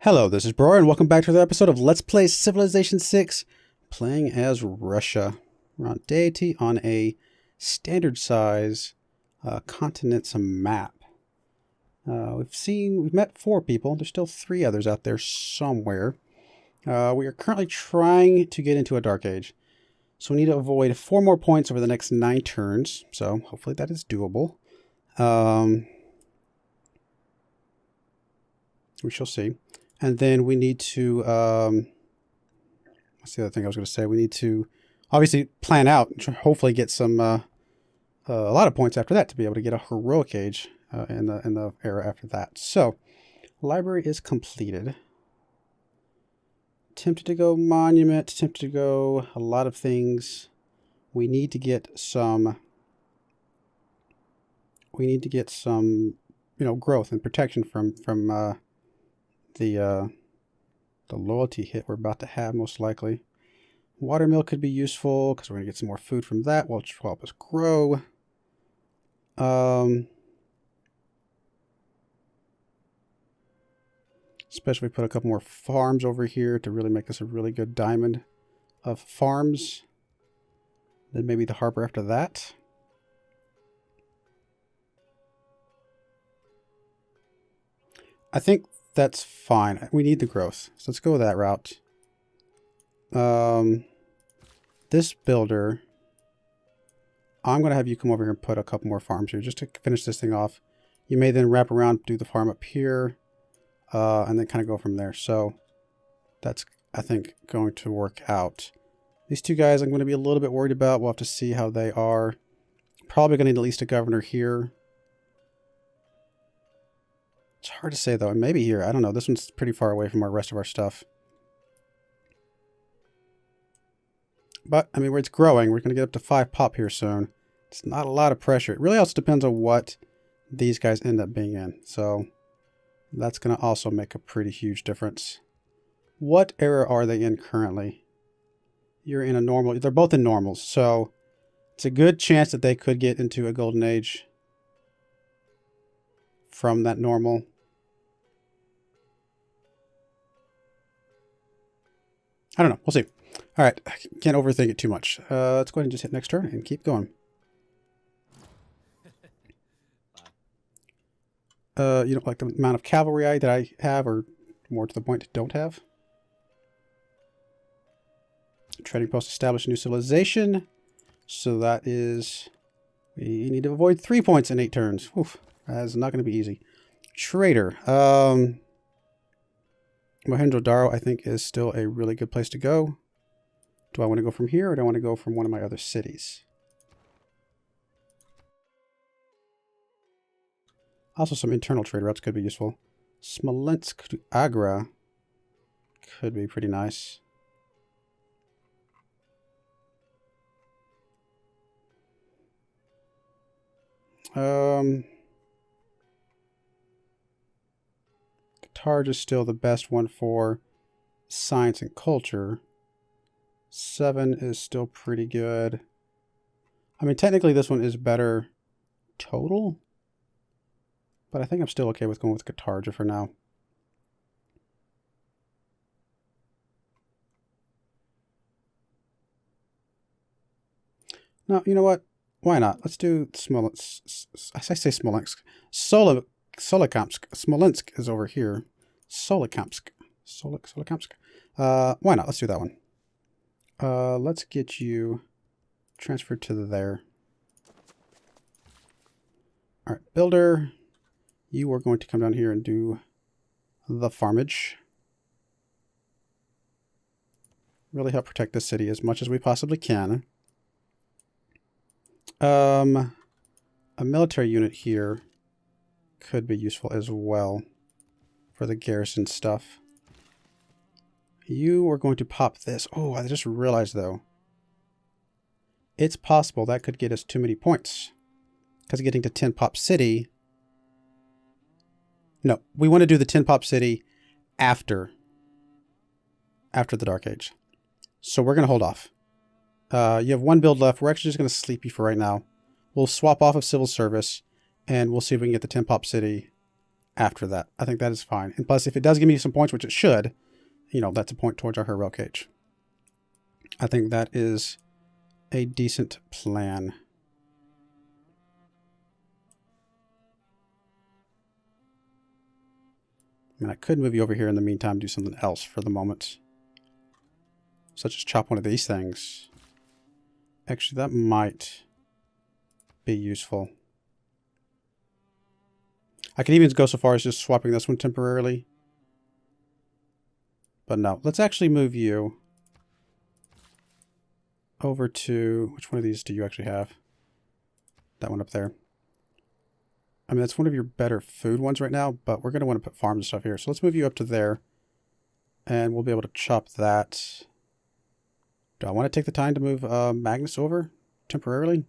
Hello, this is Broyar, and welcome back to another episode of Let's Play Civilization 6, playing as Russia. We're on Deity on a standard size continents map. We've met 4 people. There's still 3 others out there somewhere. We are currently trying to get into a Dark Age. So we need to avoid 4 more points over the next 9 turns. So hopefully that is doable. We shall see. And then we need to, what's the other thing I was going to say? We need to obviously plan out and hopefully get some, a lot of points after that to be able to get a heroic age in the era after that. So, library is completed. Tempted to go monument, tempted to go a lot of things. We need to get some, growth and protection from the loyalty hit we're about to have, most likely. Watermill could be useful because we're going to get some more food from that, which will help us grow. Especially put a couple more farms over here to really make this a really good diamond of farms. Then maybe the harbor after that. I think that's fine. We need the growth. So let's go with that route. This builder, I'm going to have you come over here and put a couple more farms here just to finish this thing off. You may then wrap around, do the farm up here, and then kind of go from there. So that's, I think, going to work out. These 2 guys I'm going to be a little bit worried about. We'll have to see how they are. Probably going to need at least a governor here. It's hard to say, though. Maybe here. I don't know. This one's pretty far away from our rest of our stuff. But, I mean, where it's growing, we're going to get up to 5 pop here soon. It's not a lot of pressure. It really also depends on what these guys end up being in. So, that's going to also make a pretty huge difference. What era are they in currently? You're in a normal. They're both in normals. So, it's a good chance that they could get into a golden age from that normal. I don't know. We'll see. All right. I can't overthink it too much. Let's go ahead and just hit next turn and keep going. You don't like the amount of cavalry that I have, or more to the point, don't have? Trading post established a new civilization. So that is, we need to avoid 3 points in 8 turns. Oof. That's not going to be easy. Trader. Mohenjo-Daro, I think, is still a really good place to go. Do I want to go from here, or do I want to go from one of my other cities? Also, some internal trade routes could be useful. Smolensk to Agra could be pretty nice. Qatar is still the best one for science and culture. 7 is still pretty good. I mean, technically this one is better total, but I think I'm still okay with going with Qatar for now. No, you know what? Why not? Let's do Smolensk. I say Smolensk. Solikamsk. Smolensk is over here. Solikamsk. Solikamsk. Why not? Let's do that one. Let's get you transferred to there. All right, builder. You are going to come down here and do the farmage. Really help protect this city as much as we possibly can. A military unit here could be useful as well for the garrison stuff. You are going to pop this. Oh, I just realized, though. It's possible that could get us too many points. Because getting to 10 pop city... No, we want to do the 10 pop city after the Dark Age. So we're going to hold off. You have 1 build left. We're actually just going to sleep you for right now. We'll swap off of civil service, and we'll see if we can get the 10 pop city after that. I think that is fine. And plus, if it does give me some points, which it should, you know, that's a point towards our heroic age. I think that is a decent plan. I mean, I could move you over here in the meantime, do something else for the moment. Such as chop one of these things. Actually, that might be useful. I could even go so far as just swapping this one temporarily. But no, let's actually move you over to... Which one of these do you actually have? That one up there. I mean, that's one of your better food ones right now, but we're going to want to put farms and stuff here. So let's move you up to there. And we'll be able to chop that. Do I want to take the time to move Magnus over temporarily?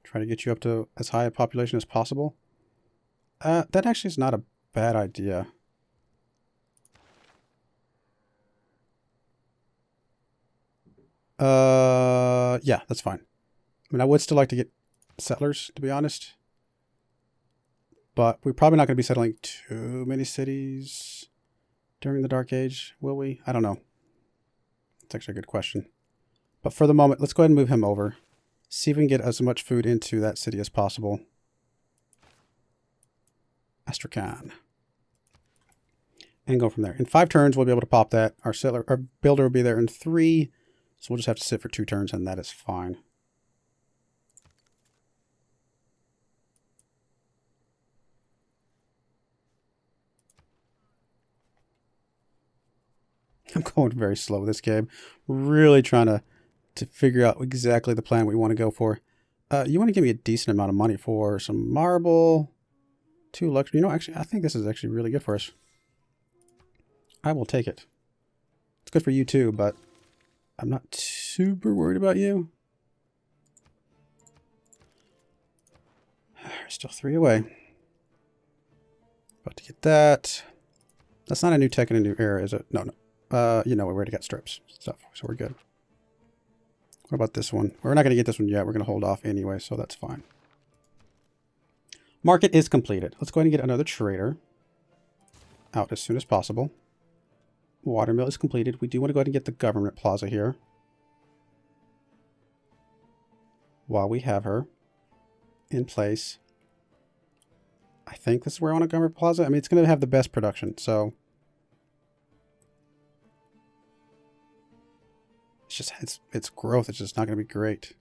Try to get you up to as high a population as possible. That actually is not a bad idea. Yeah, that's fine. I mean, I would still like to get settlers, to be honest. But we're probably not going to be settling too many cities during the Dark Age, will we? I don't know. That's actually a good question. But for the moment, let's go ahead and move him over. See if we can get as much food into that city as possible. Astrakhan. And go from there. In 5 turns, we'll be able to pop that. Our builder will be there in 3. So we'll just have to sit for 2 turns, and that is fine. I'm going very slow with this game. Really trying to figure out exactly the plan we want to go for. You want to give me a decent amount of money for some marble, 2 luxury. You know, actually, I think this is actually really good for us. I will take it. It's good for you too, but I'm not super worried about you. Still 3 away. About to get that. That's not a new tech in a new era, is it? No, no. You know, we already got strips stuff, so we're good. What about this one? We're not going to get this one yet. We're going to hold off anyway, so that's fine. Market is completed. Let's go ahead and get another trader out as soon as possible. Watermill is completed. We do want to go ahead and get the government plaza here while we have her in place. I think this is where I want a government plaza. I mean, it's going to have the best production, so it's just its growth is just not going to be great.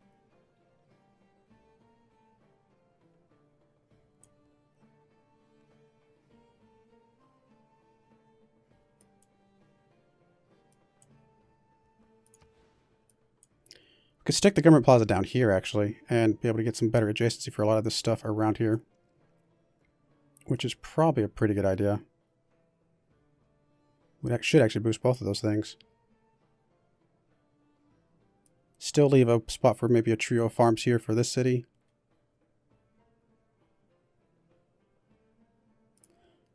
We could stick the government plaza down here, actually, and be able to get some better adjacency for a lot of this stuff around here, which is probably a pretty good idea. We should actually boost both of those things. Still leave a spot for maybe a trio of farms here for this city.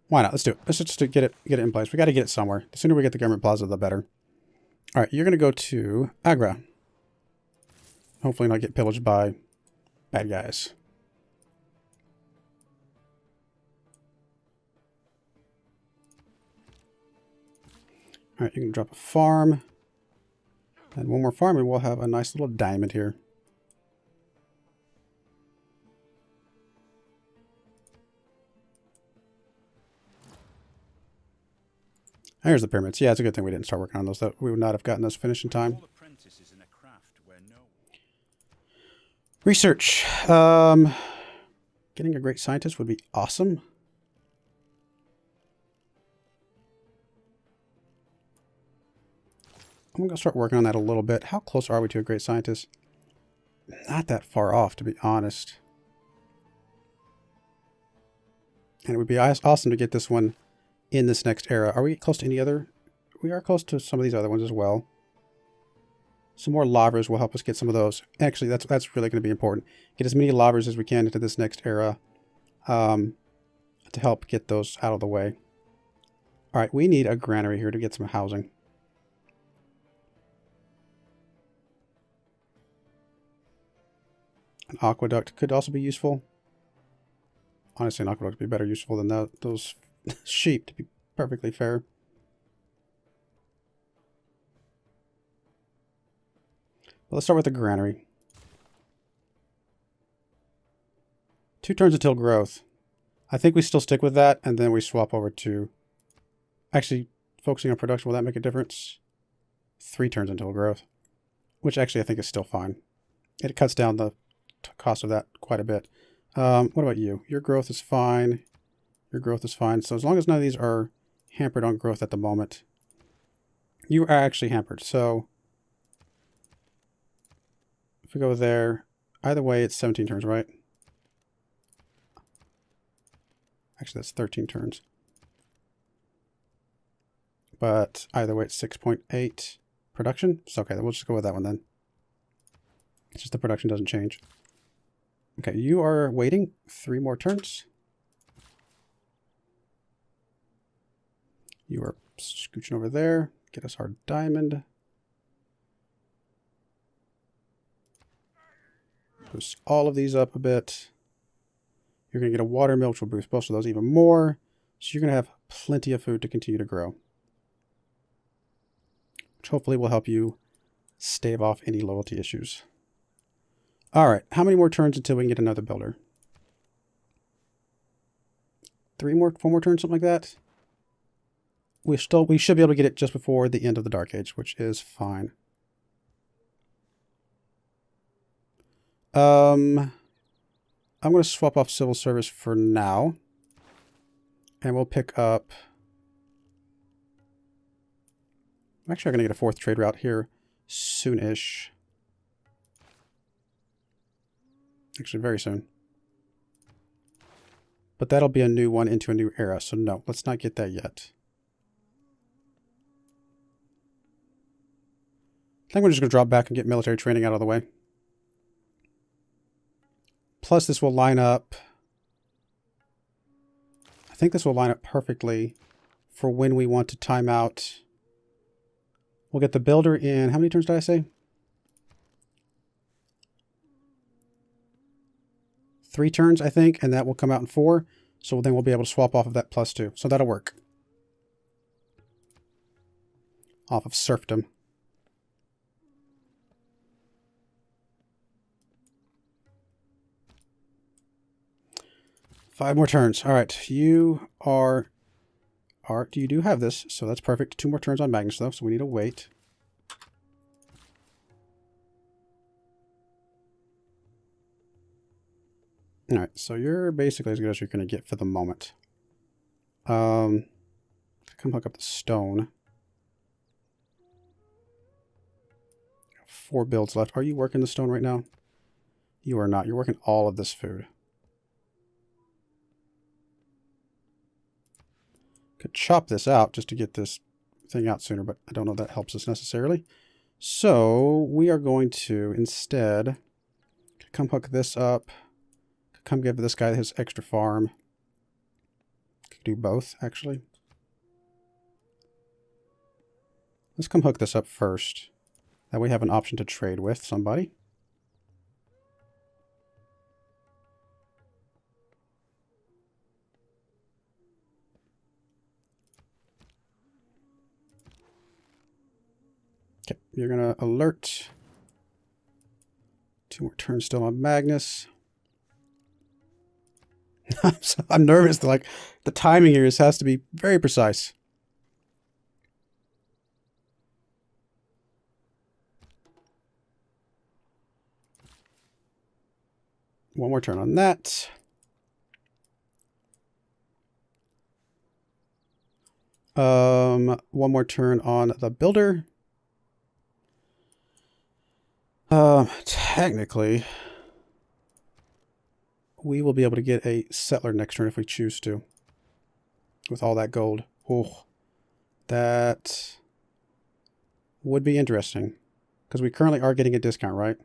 Why not? Let's do it. Let's just get it in place. We got to get it somewhere. The sooner we get the government plaza, the better. All right, you're going to go to Agra. Hopefully not get pillaged by bad guys. All right, you can drop a farm. And one more farm and we'll have a nice little diamond here. Here's the pyramids. Yeah, it's a good thing we didn't start working on those. That we would not have gotten those finished in time. Research. Getting a great scientist would be awesome. I'm going to start working on that a little bit. How close are we to a great scientist? Not that far off, to be honest. And it would be awesome to get this one in this next era. Are we close to any other? We are close to some of these other ones as well. Some more lavas will help us get some of those. Actually, that's really going to be important. Get as many lavas as we can into this next era to help get those out of the way. All right, we need a granary here to get some housing. An aqueduct could also be useful. honestly, an aqueduct would be better useful than those sheep, to be perfectly fair. Well, let's start with the granary. 2 turns until growth. I think we still stick with that, and then we swap over to... Actually, focusing on production, will that make a difference? 3 turns until growth. Which actually I think is still fine. It cuts down the cost of that quite a bit. What about you? Your growth is fine. Your growth is fine. So as long as none of these are hampered on growth at the moment, you are actually hampered. So if we go there, either way, it's 17 turns, right? Actually, that's 13 turns. But either way, it's 6.8 production. So okay, we'll just go with that one then. It's just the production doesn't change. Okay, you are waiting 3 more turns. You are scooching over there. Get us our diamond. Boost all of these up a bit. You're going to get a water mill, which will boost both of those even more. So you're going to have plenty of food to continue to grow. Which hopefully will help you stave off any loyalty issues. All right, how many more turns until we can get another builder? 4 more turns, something like that. We should be able to get it just before the end of the Dark Age, which is fine. I'm going to swap off civil service for now, and we'll pick up. I'm actually going to get a 4th trade route here soon-ish. Actually, very soon. But that'll be a new one into a new era, so no, let's not get that yet. I think we're just going to drop back and get military training out of the way. Plus, this will line up. I think this will line up perfectly for when we want to time out. We'll get the builder in. How many turns did I say? 3 turns, I think, and that will come out in 4. So then we'll be able to swap off of that +2. So that'll work. Off of serfdom. Five more turns. All right, you do have this, so that's perfect. 2 more turns on Magnus, though, so we need to wait. All right, so you're basically as good as you're going to get for the moment. Come hook up the stone. 4 builds left. Are you working the stone right now? You are not. You're working all of this food. Could chop this out just to get this thing out sooner, but I don't know if that helps us necessarily. So we are going to instead come hook this up. Come give this guy his extra farm. Could do both, actually. Let's come hook this up first. That way we have an option to trade with somebody. Okay, you're going to alert. 2 more turns still on Magnus. I'm nervous. Like, the timing here has to be very precise. One more turn on that. One more turn on the builder. Technically, we will be able to get a settler next turn if we choose to. With all that gold. Oh, that would be interesting. Because we currently are getting a discount, right?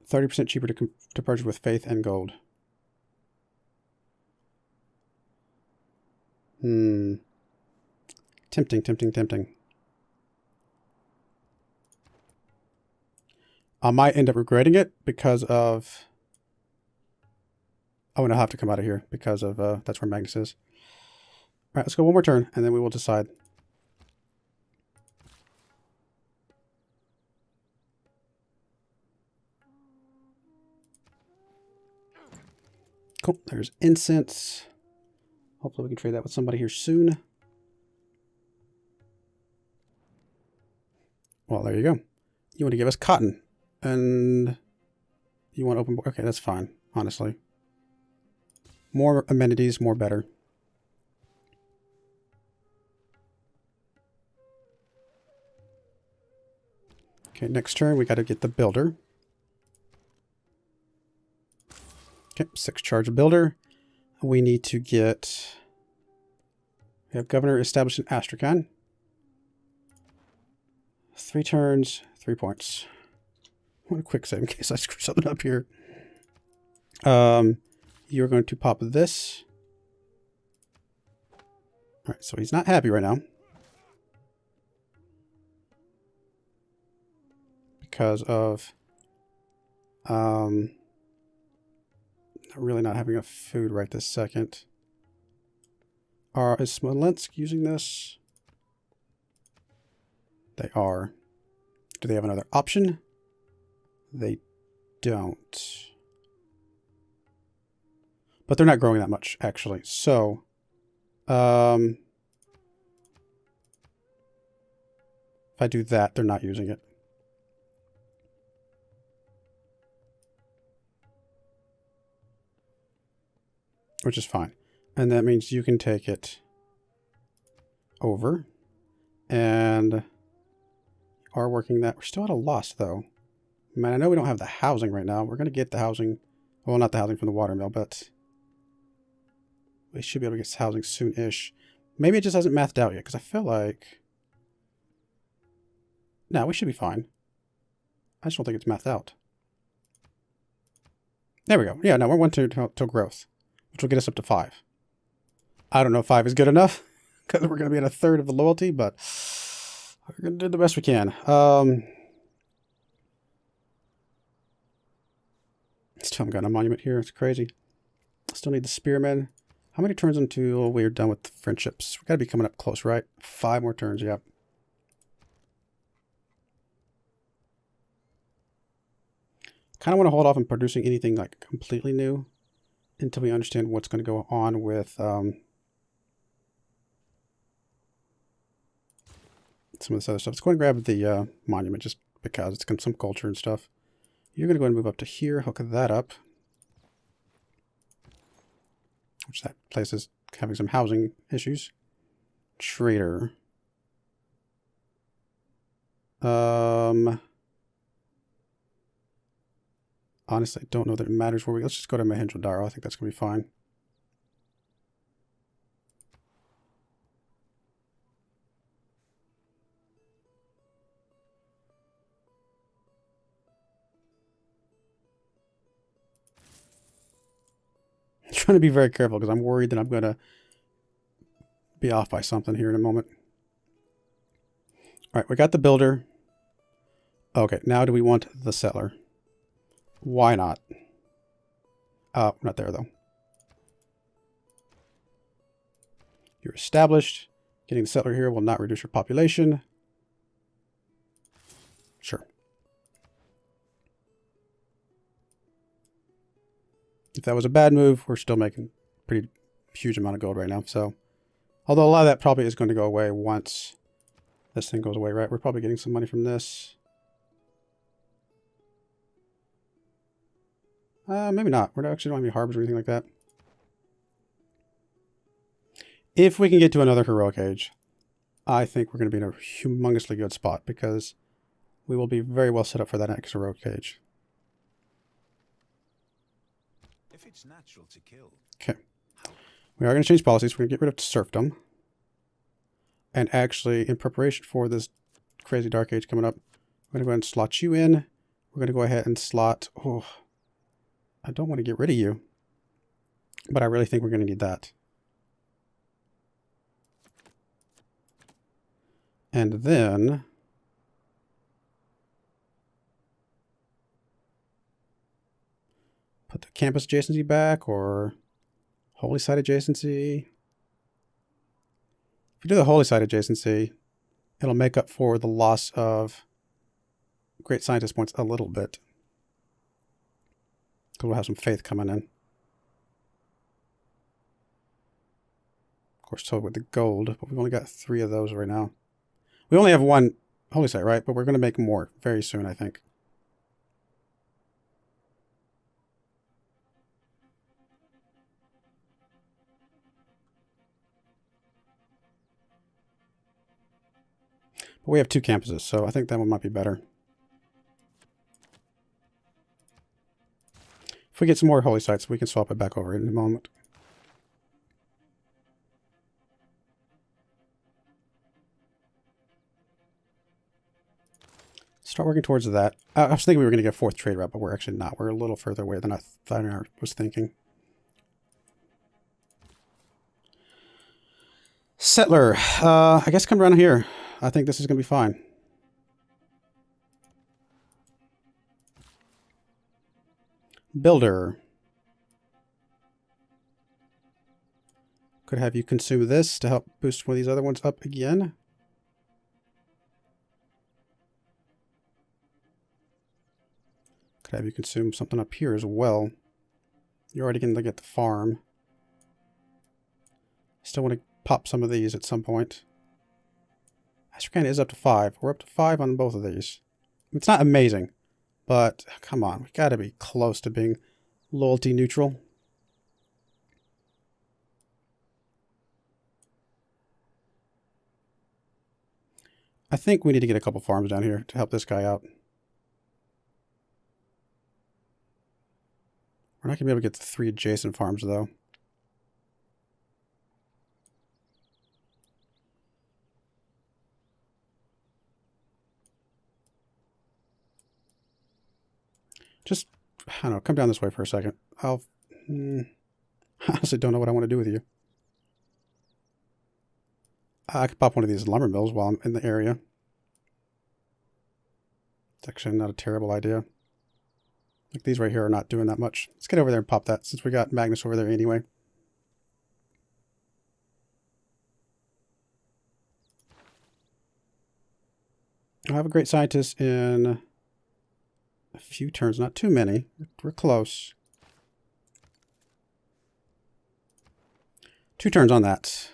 30% cheaper to purchase with faith and gold. Tempting, tempting, tempting. I might end up regretting it because of Oh, and I'll have to come out of here because of that's where Magnus is. All right, let's go one more turn, and then we will decide. Cool. There's incense. Hopefully we can trade that with somebody here soon. Well, there you go. You want to give us cotton. And you want open... Okay, that's fine, honestly. More amenities, more better. Okay, next turn we got to get the builder. Okay, 6 charge builder. We need to get... We have governor established in Astrakhan. 3 turns, 3 points. I want a quick save in case I screw something up here. You're going to pop this. Alright, so he's not happy right now. Because of really not having enough food right this second. Is Smolensk using this? They are. Do they have another option? They don't. But they're not growing that much, actually. So, if I do that, they're not using it. Which is fine. And that means you can take it over. And are working that. We're still at a loss, though. Man, I know we don't have the housing right now. We're going to get the housing. Well, not the housing from the watermill, but we should be able to get housing soon-ish. Maybe it just hasn't mathed out yet, because I feel like... No, we should be fine. I just don't think it's mathed out. There we go. Yeah, no, we're 1 turn till growth, which will get us up to 5. I don't know if 5 is good enough, because we're going to be at 1/3 of the loyalty, but we're going to do the best we can. Still haven't gotten a monument here. It's crazy. Still need the spearmen. How many turns until we're done with the friendships? We've got to be coming up close, right? 5 more turns, yep. Kind of want to hold off on producing anything like completely new until we understand what's going to go on with some of this other stuff. Let's go and grab the monument just because it's got some culture and stuff. You're going to go and move up to here, hook that up. Which that place is having some housing issues. Trader. Honestly, I don't know that it matters where we... Let's just go to Mohenjo-Daro. I think that's going to be fine. I'm trying to be very careful because I'm worried that I'm going to be off by something here in a moment. All right, we got the builder. Okay, now do we want the settler? Why not? Not there, though. You're established. Getting the settler here will not reduce your population. Sure. If that was a bad move, we're still making a pretty huge amount of gold right now. So, although a lot of that probably is going to go away once this thing goes away, right? We're probably getting some money from this. Maybe not. We're actually don't have any harbors or anything like that. If we can get to another heroic age, I think we're going to be in a humongously good spot because we will be very well set up for that next heroic age. If it's natural to kill. Okay. We are going to change policies. We're going to get rid of serfdom. And actually, in preparation for this crazy dark age coming up, we're going to go ahead and slot you in. We're going to go ahead and slot... Oh, I don't want to get rid of you. But I really think we're going to need that. And then... put the campus adjacency back or holy site adjacency. If we do the holy site adjacency, it'll make up for the loss of great scientist points a little bit. Because we'll have some faith coming in. Of course, so with the gold, but we've only got 3 of those right now. We only have 1 holy site, right? But we're going to make more very soon, I think. But we have 2 campuses, so I think that one might be better. If we get some more holy sites, we can swap it back over in a moment. Start working towards that. I was thinking we were going to get a 4th trade route, but we're actually not. We're a little further away than I was thinking. Settler. I guess come around here. I think this is going to be fine. Builder. Could have you consume this to help boost one of these other ones up again. Could have you consume something up here as well. You're already going to get the farm. Still want to pop some of these at some point. Astracan is up to 5. We're up to 5 on both of these. It's not amazing, but come on. We got to be close to being loyalty neutral. I think we need to get a couple farms down here to help this guy out. We're not going to be able to get the 3 adjacent farms, though. Just, I don't know, come down this way for a second. I honestly don't know what I want to do with you. I could pop one of these lumber mills while I'm in the area. It's actually not a terrible idea. Like these right here are not doing that much. Let's get over there and pop that since we got Magnus over there anyway. I have a great scientist in a few turns, not too many. We're close. 2 turns on that.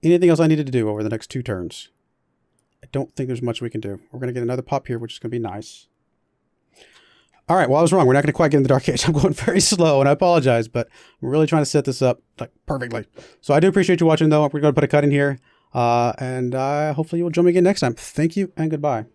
Anything else I needed to do over the next 2 turns? I don't think there's much we can do. We're going to get another pop here, which is going to be nice. All right, well, I was wrong. We're not going to quite get in the Dark Age. I'm going very slow, and I apologize, but I'm really trying to set this up like perfectly. So I do appreciate you watching, though. We're going to put a cut in here, and hopefully you'll join me again next time. Thank you, and goodbye.